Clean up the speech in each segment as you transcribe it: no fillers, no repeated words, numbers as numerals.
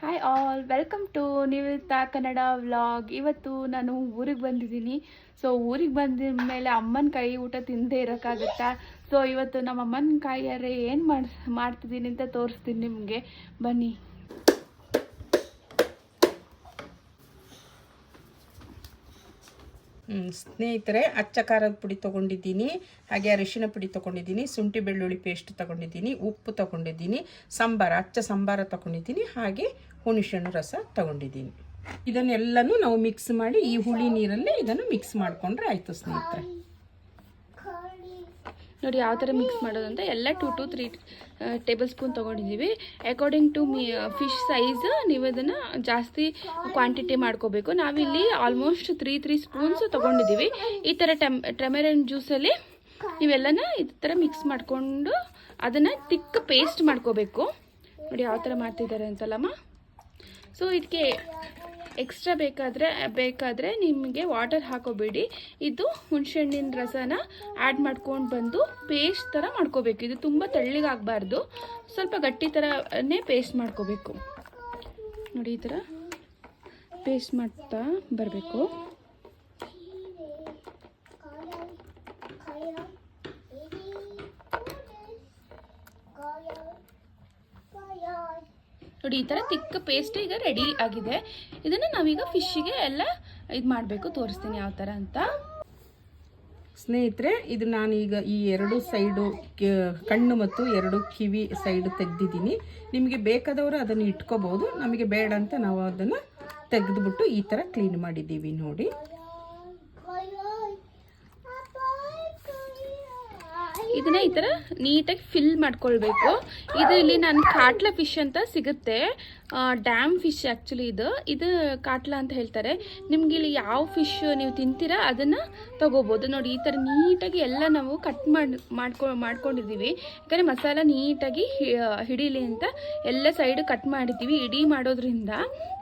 Hi all, welcome to Nivita Kannada vlog. ಇವತ್ತು ನಾನು ಊರಿಗೆ ಬಂದಿದ್ದೀನಿ. ಸೊ ಊರಿಗೆ ಬಂದ ಮೇಲೆ ಅಮ್ಮನ ಕೈ ಊಟ ತಿಂದೇ ಇರೋಕ್ಕಾಗುತ್ತಾ? ಸೊ ಇವತ್ತು ನಮ್ಮ ಅಮ್ಮನ ಕೈಯಾರೆ ಏನು ಮಾಡ್ತಿದ್ದೀನಿ ಅಂತ ತೋರಿಸ್ತೀನಿ ನಿಮಗೆ, ಬನ್ನಿ. ಸ್ನೇಹಿತರೆ, ಅಚ್ಚ ಖಾರದ ಪುಡಿ ತೊಗೊಂಡಿದ್ದೀನಿ, ಹಾಗೆ ಅರಿಶಿನ ಪುಡಿ ತೊಗೊಂಡಿದ್ದೀನಿ, ಶುಂಠಿ ಬೆಳ್ಳುಳ್ಳಿ ಪೇಸ್ಟ್ ತೊಗೊಂಡಿದ್ದೀನಿ, ಉಪ್ಪು ತೊಗೊಂಡಿದ್ದೀನಿ, ಅಚ್ಚ ಸಂಬಾರ ತೊಗೊಂಡಿದ್ದೀನಿ, ಹಾಗೆ ಹುಣಸೆಹಣ್ಣು ರಸ ತೊಗೊಂಡಿದ್ದೀನಿ. ಇದನ್ನೆಲ್ಲನೂ ನಾವು ಮಿಕ್ಸ್ ಮಾಡಿ ಈ ಹುಳಿ ನೀರಲ್ಲಿ ಇದನ್ನು ಮಿಕ್ಸ್ ಮಾಡಿಕೊಂಡ್ರೆ ಆಯಿತು ಸ್ನೇಹಿತರೆ. ನೋಡಿ ಯಾವ ಥರ ಮಿಕ್ಸ್ ಮಾಡೋದು ಅಂತ. ಎಲ್ಲ 2 to 3 ಟೇಬಲ್ ಸ್ಪೂನ್ ತೊಗೊಂಡಿದ್ದೀವಿ. ಅಕಾರ್ಡಿಂಗ್ ಟು ಫಿಶ್ ಸೈಜ್ ನೀವು ಅದನ್ನು ಜಾಸ್ತಿ ಕ್ವಾಂಟಿಟಿ ಮಾಡ್ಕೋಬೇಕು. ನಾವಿಲ್ಲಿ ಆಲ್ಮೋಸ್ಟ್ 3 ಸ್ಪೂನ್ಸ್ ತೊಗೊಂಡಿದ್ದೀವಿ. ಈ ಥರ ಟಮೆರನ್ ಜ್ಯೂಸಲ್ಲಿ ನೀವೆಲ್ಲನ ಈ ಥರ ಮಿಕ್ಸ್ ಮಾಡಿಕೊಂಡು ಅದನ್ನು ತಿಕ್ಕ ಪೇಸ್ಟ್ ಮಾಡ್ಕೋಬೇಕು. ನೋಡಿ ಯಾವ ಥರ ಮಾಡ್ತಿದ್ದಾರೆ ಅಂತಲ್ಲಮ್ಮ. ಸೊ ಇದಕ್ಕೆ ಎಕ್ಸ್ಟ್ರಾ ಬೇಕಾದರೆ ನಿಮಗೆ ವಾಟರ್ ಹಾಕೋಬೇಡಿ. ಇದು ಹುಣಸೆಹಣ್ಣಿನ ರಸನ ಆ್ಯಡ್ ಮಾಡ್ಕೊಂಡು ಬಂದು ಪೇಸ್ಟ್ ಥರ ಮಾಡ್ಕೋಬೇಕು. ಇದು ತುಂಬ ತೆಳ್ಳಗಾಗಬಾರ್ದು, ಸ್ವಲ್ಪ ಗಟ್ಟಿ ಥರನೇ ಪೇಸ್ಟ್ ಮಾಡ್ಕೋಬೇಕು. ನೋಡಿ ಈ ಥರ ಪೇಸ್ಟ್ ಮಾಡ್ತಾ ಬರಬೇಕು. ನೋಡಿ ಈ ಥರ ತಿಕ್ಕ ಪೇಸ್ಟ್ ಈಗ ರೆಡಿ ಆಗಿದೆ. ಇದನ್ನು ನಾವೀಗ ಫಿಶ್ಶಿಗೆ ಎಲ್ಲ ಇದು ಮಾಡಬೇಕು. ತೋರಿಸ್ತೀನಿ ಯಾವ ಥರ ಅಂತ. ಸ್ನೇಹಿತರೆ, ಇದು ನಾನೀಗ ಈ 2 ಸೈಡು ಕಣ್ಣು ಮತ್ತು 2 ಕಿವಿ ಸೈಡು ತೆಗೆದಿದ್ದೀನಿ. ನಿಮಗೆ ಬೇಕಾದವರು ಅದನ್ನು ಇಟ್ಕೋಬಹುದು, ನಮಗೆ ಬೇಡ ಅಂತ ನಾವು ಅದನ್ನು ತೆಗೆದುಬಿಟ್ಟು ಈ ಥರ ಕ್ಲೀನ್ ಮಾಡಿದ್ದೀವಿ. ನೋಡಿ ಇದನ್ನ ಈ ಥರ ನೀಟಾಗಿ ಫಿಲ್ ಮಾಡ್ಕೊಳ್ಬೇಕು. ಇದು ಇಲ್ಲಿ ನಾನು ಕಾಟ್ಲಾ ಫಿಶ್ ಅಂತ ಸಿಗುತ್ತೆ, ಡ್ಯಾಮ್ ಫಿಶ್ ಆ್ಯಕ್ಚುಲಿ. ಇದು ಕಾಟ್ಲಾ ಅಂತ ಹೇಳ್ತಾರೆ. ನಿಮ್ಗೆ ಇಲ್ಲಿ ಯಾವ ಫಿಶ್ ನೀವು ತಿಂತೀರಾ ಅದನ್ನು ತಗೋಬೋದು. ನೋಡಿ ಈ ಥರ ನೀಟಾಗಿ ಎಲ್ಲ ನಾವು ಕಟ್ ಮಾಡ್ಕೊಂಡಿದ್ದೀವಿ. ಯಾಕಂದರೆ ಮಸಾಲ ನೀಟಾಗಿ ಹಿಡೀಲಿ ಅಂತ ಎಲ್ಲ ಸೈಡ್ ಕಟ್ ಮಾಡಿದ್ದೀವಿ. ಇಡೀ ಮಾಡೋದ್ರಿಂದ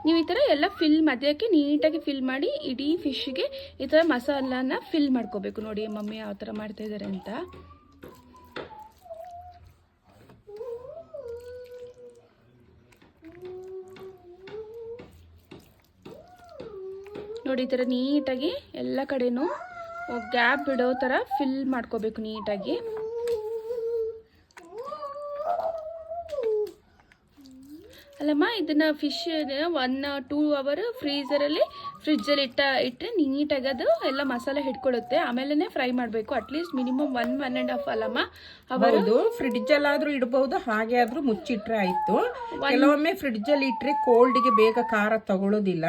ನೀವು ಈ ಥರ ಎಲ್ಲ ಮಧ್ಯಕ್ಕೆ ನೀಟಾಗಿ ಫಿಲ್ ಮಾಡಿ ಇಡೀ ಫಿಶ್ಗೆ ಈ ಥರ ಮಸಾಲಾನ ಫಿಲ್ ಮಾಡ್ಕೋಬೇಕು. ನೋಡಿ ಮಮ್ಮಿ ಯಾವ ಥರ ಮಾಡ್ತಾಯಿದ್ದಾರೆ ಅಂತ. ನೋಡಿ ಈ ಥರ ನೀಟಾಗಿ ಎಲ್ಲ ಕಡೆನೂ ಗ್ಯಾಪ್ ಬಿಡೋ ಥರ ಫಿಲ್ ಮಾಡ್ಕೋಬೇಕು ನೀಟಾಗಿ. ಅಲ್ಲಮ್ಮ, ಇದನ್ನು ಫಿಶ್ 1-2 ಅವರ್ ಫ್ರಿಜ್ಜಲ್ಲಿ ಇಟ್ಟರೆ ನೀಟಾಗಿ ಅದು ಎಲ್ಲ ಮಸಾಲೆ ಹಿಡ್ಕೊಳ್ಳುತ್ತೆ. ಆಮೇಲೆ ಫ್ರೈ ಮಾಡಬೇಕು. ಅಟ್ಲೀಸ್ಟ್ ಮಿನಿಮಮ್ 1-1.5 ಅಲ್ಲಮ್ಮ ಅವರು ಫ್ರಿಡ್ಜಲ್ಲಾದರೂ ಇಡಬಹುದು, ಹಾಗೆ ಆದರೂ ಮುಚ್ಚಿಟ್ರೆ ಆಯಿತು. ಕೆಲವೊಮ್ಮೆ ಫ್ರಿಡ್ಜಲ್ಲಿ ಇಟ್ಟರೆ ಕೋಲ್ಡ್ಗೆ ಬೇಗ ಖಾರ ತಗೊಳ್ಳೋದಿಲ್ಲ.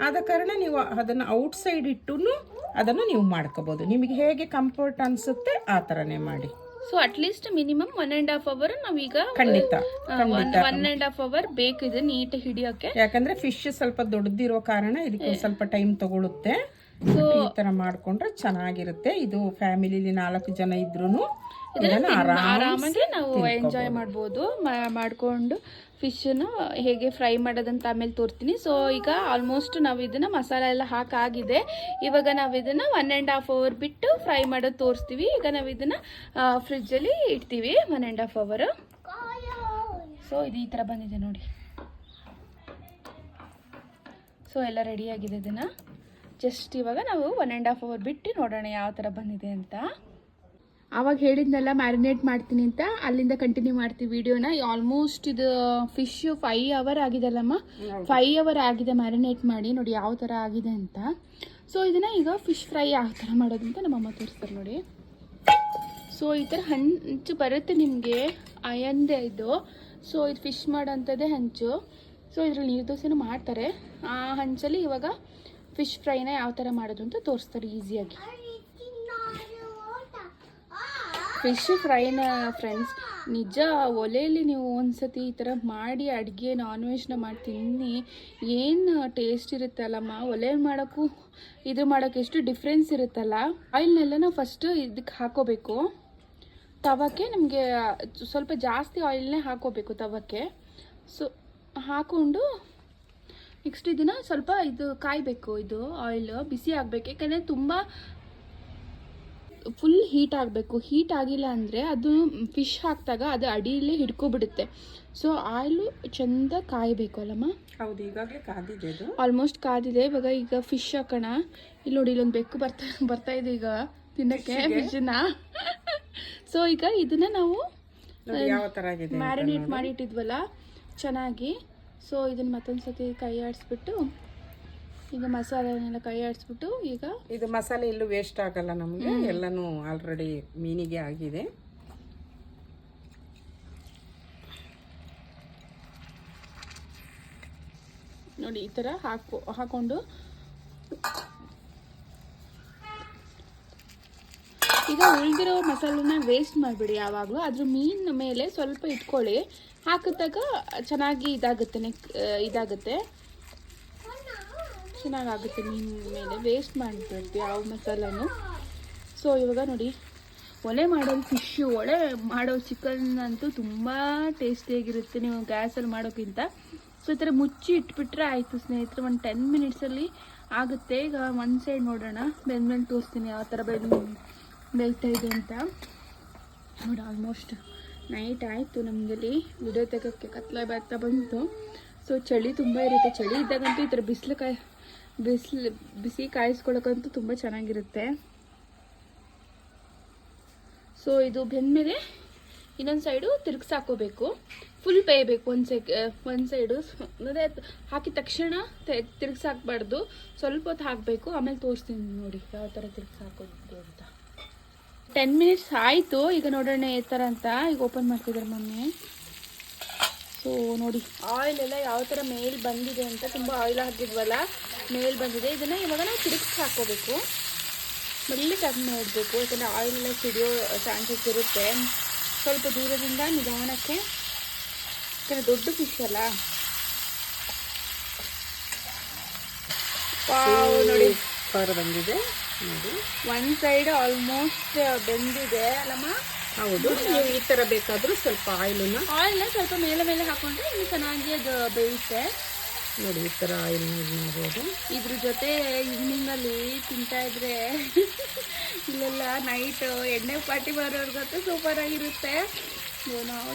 ಆದ ಕಾರಣ ನೀವು ಅದನ್ನು ಔಟ್ಸೈಡ್ ಇಟ್ಟು ಅದನ್ನು ನೀವು ಮಾಡ್ಕೋಬಹುದು. ನಿಮಗೆ ಹೇಗೆ ಕಂಫರ್ಟ್ ಅನಿಸುತ್ತೆ ಆ ಥರನೇ ಮಾಡಿ. ಸೊ ಅಟ್ಲೀಸ್ಟ್ ಮಿನಿಮಮ್ 1.5 ಅವರ್ ನಾವೀಗ ಖಂಡಿತ 1.5 ಅವರ್ ಬೇಕು ಇದು ನೀಟ್ ಹಿಡಿಯೋಕೆ. ಯಾಕಂದ್ರೆ ಫಿಶ್ ಸ್ವಲ್ಪ ದೊಡ್ಡದಿರೋ ಕಾರಣ ಇದಕ್ಕೆ ಸ್ವಲ್ಪ ಟೈಮ್ ತಗೊಳುತ್ತೆ. ಈ ತರ ಮಾಡ್ಕೊಂಡ್ರೆ ಚೆನ್ನಾಗಿರುತ್ತೆ. ಇದು ಫ್ಯಾಮಿಲಿಲಿ 4 ಜನ ಇದ್ರೂ ಆರಾಮಾಗಿ ನಾವು ಎಂಜಾಯ್ ಮಾಡ್ಬೋದು. ಮಾಡಿಕೊಂಡು ಫಿಶನ್ನು ಹೇಗೆ ಫ್ರೈ ಮಾಡೋದಂತ ಆಮೇಲೆ ತೋರ್ತೀನಿ. ಸೊ ಈಗ ಆಲ್ಮೋಸ್ಟ್ ನಾವು ಇದನ್ನು ಮಸಾಲ ಎಲ್ಲ ಹಾಕಾಗಿದೆ. ಇವಾಗ ನಾವು ಇದನ್ನು 1.5 ಅವರ್ ಬಿಟ್ಟು ಫ್ರೈ ಮಾಡೋದು ತೋರಿಸ್ತೀವಿ. ಈಗ ನಾವು ಇದನ್ನು ಫ್ರಿಜ್ಜಲ್ಲಿ ಇಡ್ತೀವಿ 1.5 ಅವರ್. ಸೊ ಇದು ಈ ಥರ ಬಂದಿದೆ ನೋಡಿ. ಸೊ ಎಲ್ಲ ರೆಡಿಯಾಗಿದೆ. ಇದನ್ನು ಜಸ್ಟ್ ಇವಾಗ ನಾವು 1.5 ಅವರ್ ಬಿಟ್ಟು ನೋಡೋಣ ಯಾವ ಥರ ಬಂದಿದೆ ಅಂತ. ಆವಾಗ ಹೇಳಿದ್ನೆಲ್ಲ ಮ್ಯಾರಿನೇಟ್ ಮಾಡ್ತೀನಿ ಅಂತ, ಅಲ್ಲಿಂದ ಕಂಟಿನ್ಯೂ ಮಾಡ್ತೀವಿ ವಿಡಿಯೋನ. ಆಲ್ಮೋಸ್ಟ್ ಇದು ಫಿಶ್ 5 ಅವರ್ ಆಗಿದೆಲ್ಲಮ್ಮ, 5 ಅವರ್ ಆಗಿದೆ ಮ್ಯಾರಿನೇಟ್ ಮಾಡಿ. ನೋಡಿ ಯಾವ ಥರ ಆಗಿದೆ ಅಂತ. ಸೊ ಇದನ್ನು ಈಗ ಫಿಶ್ ಫ್ರೈ ಯಾವ ಥರ ಮಾಡೋದು ಅಂತ ನಮ್ಮಮ್ಮ ತೋರಿಸ್ತಾರೆ ನೋಡಿ. ಸೊ ಈ ಥರ ಹಂಚು ಬರುತ್ತೆ ನಿಮಗೆ, ಅಯಂದೇ ಇದು. ಸೊ ಇದು ಫಿಶ್ ಮಾಡೋಂಥದ್ದೇ ಹಂಚು. ಸೊ ಇದರಲ್ಲಿ ನೀರು ದೋಸೆನೂ ಮಾಡ್ತಾರೆ. ಆ ಹಂಚಲ್ಲಿ ಇವಾಗ ಫಿಶ್ ಫ್ರೈನ ಯಾವ ಥರ ಮಾಡೋದು ಅಂತ ತೋರಿಸ್ತಾರೆ ಈಸಿಯಾಗಿ. ಫಿಶ್ ಫ್ರೈನ ಫ್ರೆಂಡ್ಸ್, ನಿಜ ಒಲೆಯಲ್ಲಿ ನೀವು ಒಂದ್ಸತಿ ಈ ಥರ ಮಾಡಿ ಅಡುಗೆ ನಾನ್ ವೆಜ್ನ ಮಾಡಿ ತಿನ್ನಿ, ಏನು ಟೇಸ್ಟ್ ಇರುತ್ತಲ್ಲಮ್ಮ. ಒಲೆ ಮಾಡೋಕ್ಕೂ ಮಾಡೋಕ್ಕೆ ಎಷ್ಟು ಡಿಫ್ರೆನ್ಸ್ ಇರುತ್ತಲ್ಲ. ಆಯಿಲ್ನೆಲ್ಲ ನಾವು ಫಸ್ಟು ಇದಕ್ಕೆ ಹಾಕೋಬೇಕು ತವಕ್ಕೆ. ನಮಗೆ ಸ್ವಲ್ಪ ಜಾಸ್ತಿ ಆಯಿಲ್ನೇ ಹಾಕೋಬೇಕು ತವಕ್ಕೆ. ಸೊ ಹಾಕ್ಕೊಂಡು ನೆಕ್ಸ್ಟ್ ಇದನ್ನು ಸ್ವಲ್ಪ ಕಾಯಬೇಕು. ಇದು ಆಯಿಲ್ ಬಿಸಿ ಆಗಬೇಕು. ಯಾಕಂದರೆ ತುಂಬ ಫುಲ್ ಹೀಟ್ ಆಗಬೇಕು. ಹೀಟ್ ಆಗಿಲ್ಲ ಅಂದರೆ ಅದು ಫಿಶ್ ಹಾಕಿದಾಗ ಅದು ಅಡಿಯಲ್ಲಿ ಹಿಡ್ಕೊಬಿಡುತ್ತೆ. ಸೊ ಆಯಿಲು ಚೆಂದ ಕಾಯಬೇಕು ಅಲ್ಲಮ್ಮ. ಹೌದು, ಈಗಾಗಲೇ ಕಾದಿದೆ ಅದು. ಆಲ್ಮೋಸ್ಟ್ ಕಾದಿದೆ. ಇವಾಗ ಈಗ ಫಿಶ್ ಹಾಕೋಣ. ಇಲ್ಲಿ ನೋಡಿ, ಇಲ್ಲೊಂದು ಬೆಕ್ಕು ಬರ್ತಾ ಇದೆ ಈಗ ತಿನ್ನಕ್ಕೆ ಫಿಶನ್ನ. ಸೊ ಈಗ ಇದನ್ನ ನಾವು ಯಾವ ಥರ ಆಗಿದೆ ಮ್ಯಾರಿನೇಟ್ ಮಾಡಿ ಇಟ್ಟಿದ್ವಲ್ಲ ಚೆನ್ನಾಗಿ. ಸೊ ಇದನ್ನ ಮತ್ತೊಂದ್ಸತಿ ಕೈ ಆಡಿಸ್ಬಿಟ್ಟು ಈಗ ಮಸಾಲೆನೆಲ್ಲ ಕೈ ಆಡಿಸ್ಬಿಟ್ಟು ಈಗ ಇದು ಮಸಾಲೆ ಎಲ್ಲೂ ವೇಸ್ಟ್ ಆಗಲ್ಲ ನಮಗೆ, ಎಲ್ಲನೂ ಆಲ್ರೆಡಿ ಮೀನಿಗೆ ಆಗಿದೆ. ನೋಡಿ ಈ ಥರ ಹಾಕೊಂಡು ಈಗ ಉಳಿದಿರೋ ಮಸಾಲೆನ ವೇಸ್ಟ್ ಮಾಡಿಬಿಡಿ ಯಾವಾಗಲೂ. ಅದ್ರ ಮೀನಿನ ಮೇಲೆ ಸ್ವಲ್ಪ ಇಟ್ಕೊಳ್ಳಿ, ಹಾಕಿದಾಗ ಚೆನ್ನಾಗಿ ಇದಾಗುತ್ತೆ ಚೆನ್ನಾಗಾಗುತ್ತೆ ಮೀನಿನ ಮೇಲೆ. ವೇಸ್ಟ್ ಮಾಡಿಬಿಡ್ತೀವಿ ಯಾವ ಮಸಾಲನು. ಸೊ ಇವಾಗ ನೋಡಿ, ಒಲೆ ಮಾಡೋ ಫಿಶ್ಶು, ಒಲೆ ಮಾಡೋ ಚಿಕನ್ ಅಂತೂ ತುಂಬ ಟೇಸ್ಟಿಯಾಗಿರುತ್ತೆ ನೀವು ಗ್ಯಾಸಲ್ಲಿ ಮಾಡೋಕ್ಕಿಂತ. ಸೊ ಈ ಥರ ಮುಚ್ಚಿ ಇಟ್ಬಿಟ್ರೆ ಆಯಿತು ಸ್ನೇಹಿತರೆ, ಒಂದು 10 ಮಿನಿಟ್ಸಲ್ಲಿ ಆಗುತ್ತೆ. ಈಗ ಒಂದು ಸೈಡ್ ನೋಡೋಣ, ಬೆಂದ್ಮೇಲೆ ತೋರಿಸ್ತೀನಿ ಯಾವ ಥರ ಬೇಯ್ತಾ ಇದೆ ಅಂತ. ನೋಡಿ ಆಲ್ಮೋಸ್ಟ್ ನೈಟ್ ಆಯಿತು ನಮಗಲ್ಲಿ ವಿಡಿಯೋ ತೆಗೋಕ್ಕೆ, ಕತ್ಲೆ ಬರ್ತಾ ಬಂತು. ಸೊ ಚಳಿ ತುಂಬ ಇರುತ್ತೆ. ಚಳಿ ಇದ್ದಾಗಂತೂ ಈ ಥರ ಬಿಸಿ ಕಾಯಿಸ್ಕೊಳ್ಳೋಕ್ಕಂತೂ ತುಂಬ ಚೆನ್ನಾಗಿರುತ್ತೆ. ಸೊ ಇದು ಬೆಂದಮೇಲೆ ಇನ್ನೊಂದು ಸೈಡು ತಿರುಗಿಸಾಕೋಬೇಕು, ಫುಲ್ ಬೇಯಬೇಕು. ಒಂದು ಸೈಡು ಅದೇ ಹಾಕಿದ ತಕ್ಷಣ ತಿರುಗಿಸಾಕ್ಬಾರ್ದು, ಸ್ವಲ್ಪ ಹೊತ್ತು ಹಾಕಬೇಕು. ಆಮೇಲೆ ತೋರಿಸ್ತೀನಿ ನೋಡಿ ಯಾವ ಥರ ತಿರುಗಿಸಾಕೋದು ಅಂತ. 10 ಮಿನಿಟ್ಸ್ ಆಯಿತು. ಈಗ ನೋಡೋಣ ಈ ಥರ ಅಂತ. ಈಗ ಓಪನ್ ಮಾಡ್ತಿದ್ದಾರೆ ಮಮ್ಮಿ. ಸೊ ನೋಡಿ ಆಯಿಲ್ ಎಲ್ಲ ಯಾವ ಥರ ಮೇಲ್ ಬಂದಿದೆ ಅಂತ. ತುಂಬ ಆಯಿಲ್ ಹಾಕಿದ್ವಲ್ಲ, ಮೇಲ್ ಬಂದಿದೆ. ಇದನ್ನು ಇವಾಗ ನಾವು ತಿರುಗಿಸಿ ಹಾಕೋಬೇಕು, ಮೆಲ್ಲಿ ಕಡಿಮೆ ಇಡಬೇಕು, ಯಾಕಂದರೆ ಆಯಿಲ್ ಎಲ್ಲ ಸಿಡಿಯೋ ಚಾನ್ಸಸ್ ಇರುತ್ತೆ. ಸ್ವಲ್ಪ ದೂರದಿಂದ ನಿಧಾನಕ್ಕೆ, ಯಾಕಂದರೆ ದೊಡ್ಡ ಫಿಶ್ ಅಲ್ಲ. ನೋಡಿ ಬಂದಿದೆ ನೋಡಿ, ಒಂದು ಸೈಡ್ ಆಲ್ಮೋಸ್ಟ್ ಬೆಂದಿದೆ ಅಲ್ಲಮ್ಮ. ಹೌದು, ನೀವು ಈ ಥರ ಬೇಕಾದರೂ ಸ್ವಲ್ಪ ಆಯಿಲನ್ನ ಸ್ವಲ್ಪ ಮೇಲೆ ಹಾಕೊಂಡ್ರೆ ಇನ್ನು ಚೆನ್ನಾಗಿ ಅದು ಬೇಯುತ್ತೆ. ನೋಡಿ ಈ ಥರ ಆಯಿಲ್ ಯೂಸ್ ಮಾಡ್ಬೋದು. ಇದ್ರ ಜೊತೆ ಈವ್ನಿಂಗಲ್ಲಿ ತಿಂತಾ ಇದ್ರೆ ಇಲ್ಲೆಲ್ಲ ನೈಟ್ ಎಣ್ಣೆ ಪಾರ್ಟಿ ಬರೋರ್ಗಂತೂ ಸೂಪರ್ ಆಗಿರುತ್ತೆ. ನಾವು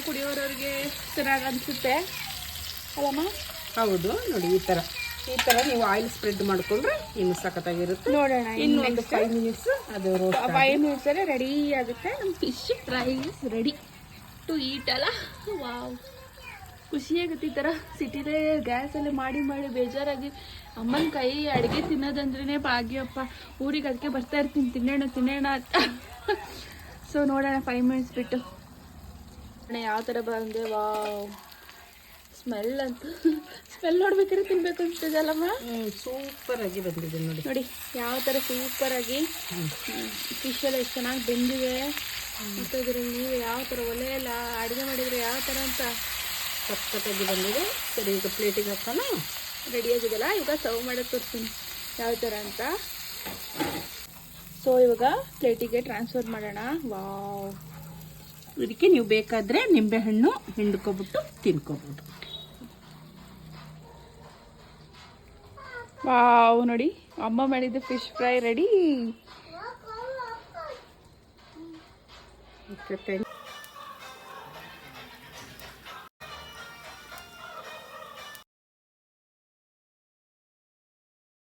ಕುಡಿಯೋರವ್ರಿಗೆ ಚೆನ್ನಾಗಿ ಅನಿಸುತ್ತೆ ಅಲ್ಲಮ್ಮ. ಹೌದು ನೋಡಿ, ಈ ಥರ ನೀವು ಆಯಿಲ್ ಸ್ಪ್ರೆಡ್ ಮಾಡಿಕೊಂಡ್ರೆ ಇನ್ನು ಸಖತ್ತಾಗಿರುತ್ತೆ. ನೋಡೋಣ ಇನ್ನು ಒಂದು 5 ಮಿನಿಟ್ಸ್ ಅದು 5 ಮಿನಿಟ್ಸಲ್ಲೇ ರೆಡಿ ಆಗುತ್ತೆ ನಮ್ಮ fish fry is ready to eat ಅಲ್ಲ. ವಾವ್, ಖುಷಿಯಾಗುತ್ತೆ ಈ ಥರ ಸಿಟಿಲೇ ಗ್ಯಾಸಲ್ಲಿ ಮಾಡಿ ಬೇಜಾರಾಗಿ ಅಮ್ಮನ ಕೈ ಅಡುಗೆ ತಿನ್ನೋದಂದ್ರೇ ಭಾಗ್ಯಪ್ಪ. ಊರಿಗೆ ಅದಕ್ಕೆ ಬರ್ತಾ ಇರ್ತೀನಿ ತಿನ್ನೋಣ ಅಂತ. ಸೊ ನೋಡೋಣ 5 ಮಿನಿಟ್ಸ್ ಬಿಟ್ಟು ಯಾವ ಥರ ಬಂದೆ. ವಾವ್, ಸ್ಮೆಲ್ ನೋಡ್ಬೇಕಾದ್ರೆ ತಿನ್ಬೇಕು ಅನ್ಸ್ತದಲ್ಲಮ್ಮ. ಸೂಪರ್ ಆಗಿ ಬಂದಿದೆ ನೋಡಿ ಯಾವ ಥರ ಸೂಪರ್ ಆಗಿ ಫಿಶ್ ಎಲ್ಲ ಎಷ್ಟು ಚೆನ್ನಾಗಿ ಬೆಂದಿದೆ. ಮತ್ತು ಇದರಲ್ಲಿ ನೀವು ಯಾವ ಥರ ಒಲೆ ಎಲ್ಲ ಅಡುಗೆ ಮಾಡಿದರೆ ಯಾವ ಥರ ಅಂತ ಸಖತ್ತಾಗಿ ಬಂದಿದೆ. ಸರಿ, ಈಗ ಪ್ಲೇಟಿಗೆ ಹಾಕೋಣ. ರೆಡಿ ಆಗಿದೆಲ್ಲ. ಈಗ ಸರ್ವ್ ಮಾಡೋಕ್ಕೆ ತೋರಿಸ್ತೀನಿ ಯಾವ ಥರ ಅಂತ. ಸೊ ಇವಾಗ ಪ್ಲೇಟಿಗೆ ಟ್ರಾನ್ಸ್ಫರ್ ಮಾಡೋಣ. ವಾವ್, ಇದಕ್ಕೆ ನೀವು ಬೇಕಾದರೆ ನಿಂಬೆಹಣ್ಣು ಹಿಂಡ್ಕೊಬಿಟ್ಟು ತಿನ್ಕೋಬೋದು. ವಾವ್, ನೋಡಿ ಅಮ್ಮ ಮಾಡಿದ್ದು ಫಿಶ್ ಫ್ರೈ ರೆಡಿ.